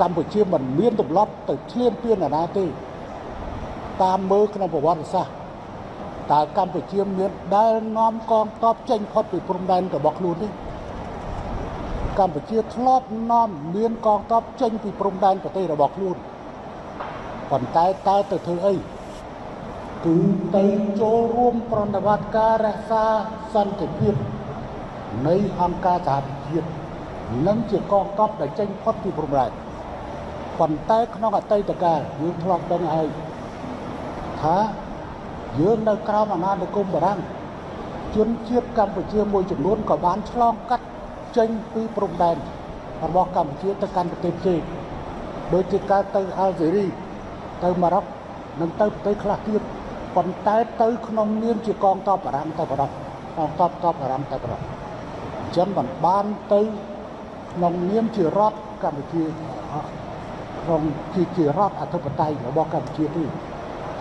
កម្ពុជាមិនមានទម្លាប់ទៅឈ្លានពានអាណាទេតាមមើលក្នុងប្រវត្តិសាស្ត្រតើកម្ពុជាមានដែលនាំកងទ័ពចេញផុតពីព្រំដែនរបស់ខ្លួនទេកម្ពុជាធ្លាប់នាំមានកងទ័ពចេញពីព្រំដែនប្រទេសរបស់ខ្លួនប៉ុន្តែតើទៅធ្វើអីគឺទៅចូលរួមប្រតិបត្តិការរក្សាសន្តិភាពនៃអង្គការសហប្រជាជាតិនិងជាកងទ័ពដែលចេញផុតពីព្រំដែនប៉ុន្តែក្នុងអតីតកាលយើងធ្លាប់ដឹងហើយថាយើងនៅក្រោមអាណានិគមបារាំងជនជាតិកម្ពុជាមួយចំនួនក៏បានឆ្លងកាត់ចេញពីព្រំដែនរបស់កម្ពុជាទៅកាន់ប្រទេសផ្សេងដូចជាការទៅអាល់ហ្សេរីទៅម៉ារ៉ុកនិងទៅប្រទេសខ្លះទៀតប៉ុន្តែទៅក្នុងនាមជាកងទ័ពបារាំងតែប៉ុណ្ណោះកងទ័ពបារាំងតែប៉ុណ្ណោះអញ្ចឹងមិនបានទៅក្នុងនាមជារដ្ឋកម្ពុជាក្នុងជារដ្ឋអធិបតេយ្យរបស់កម្ពុជាទេ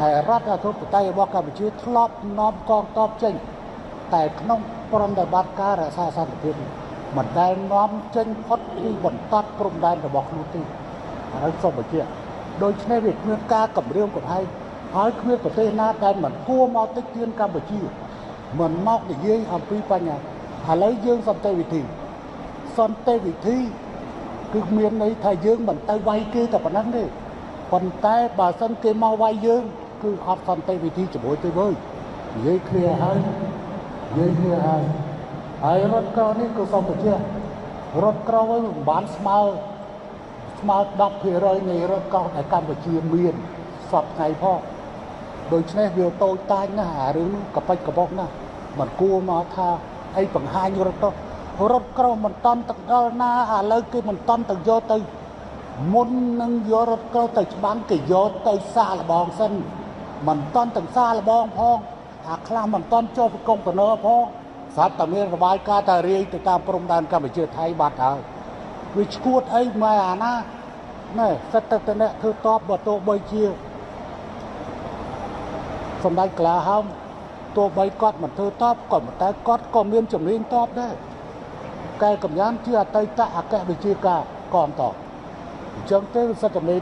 ហើយរដ្ឋអធិបតេយ្យរបស់កម្ពុជាធ្លាប់នាំកងទ័ពចេញតែក្នុងប្រតិបត្តិការរក្សាសន្តិភាពមិនដែលនាំចេញផុតពីបន្តត់ព្រំដែនរបស់ខ្លួនទេហើយសូមបញ្ជាក់ដូច្នេះវាគ្មានការគម្រាមកំហែងហើយគ្មានប្រទេសណាដែលមិនគួរមកតិចទៀនកម្ពុជាមិនមកនិយាយអំពីបញ្ហាឥឡូវយើងសន្តិវិធីគឺមានន័យថាយើងមិនទៅវាយគេតែប៉ុណ្ណឹងទេប៉ុន្តែបើសិនគេមកវាយយើងគឺអត់សន្តិវិធីជាមួយទេវើយនិយាយគ្នាហើយហើយរថក្រោះនេះក៏សូមបញ្ជាក់រថក្រោះវិញមិនបានស្មើ 10% នៃរថក្រោះដែលកម្ពុជាមានសពថ្ងៃផងដូច្នេះវាតូចតាចណាស់អារឿងកប៉ិចកប៉ុកណាស់មិនគួរមកថាអីបង្ហាញរថក្រោះមិនតន់ទឹកដល់ណាឥឡូវគេមិនតន់ទៅយកទៅមុននឹងយករថក្រោះទៅច្បាំងគេយកទៅសាកល្បងសិនមិនតន់ទាំងសាកល្បងផងអាខ្លះមិនតន់ចូលពីកុងតឺន័រផងស្រាប់តែមានរបាយការណ៍ថារាយទៅតាមព្រំដែនកម្ពុជាថៃបាត់ហើយវាឈួតអីមកអាណាណែសិតតែអ្នកធ្វើតបបើទោះបីជាសម្ដេចក្លាហោមទោះបីគាត់មិនធ្វើតបក៏តែគាត់ក៏មានជំនាញតបដែរកែកម្យ៉ាងជាអតីតអគ្គវិជាការកងទ័ពអញ្ចឹងទេវាសិតតែមេ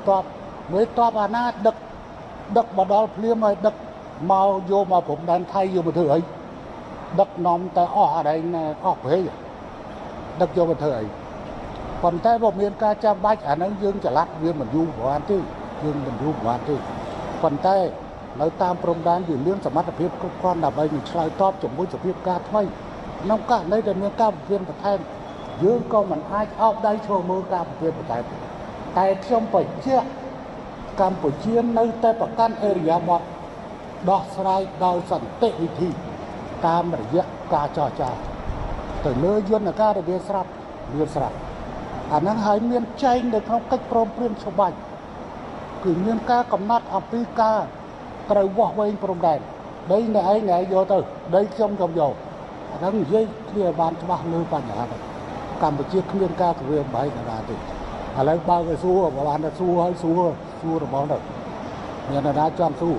តបអាណាដឹកមកដល់ភ្លាមហើយដឹកមកយកមកព្រំដែនថៃយកមកធ្វើអីដឹកនាំតែអស់អីណែអស់ប្រហែលដឹកយកមកធ្វើអីប៉ុន្តែបើមានការចាំបាច់អាហ្នឹងយើងចល័តវាមិនយូរបានទេប៉ុន្តែនៅតាមព្រំដែនវាមានសមត្ថភាពគ្រប់គ្រាន់ដើម្បីនឹងឆ្លើយតបជាមួយសភាពការថ្មីក្នុងករណីដែលមានការពៀនបន្ថែមយើងក៏មិនអាចអោបដៃឈរមើលការពៀនបន្ថែមតែខ្ញុំបញ្ជាក់កម្ពុជានៅតែប្រកាន់អេរិយាបថដោះស្រាយដោយសន្តិវិធីតាមរយៈការចរចាទៅលើយន្តការរបៀបស្រាប់អាហ្នឹងហើយមានចែងនៅក្នុងកិច្ចព្រមព្រៀងច្បាប់គឺមានការកំណត់អំពីការត្រូវវាស់វែងព្រំដែនដីអ្នកឯងយកទៅដីខ្ញុំយកអាហ្នឹងនិយាយគ្នាបានច្បាស់លើបញ្ហាទៅកម្ពុជាគ្មានការគម្រាមកំហែងណាទេឥឡូវបើគេសួរបានតែសួររបស់ទៅមានណាចង់សួរ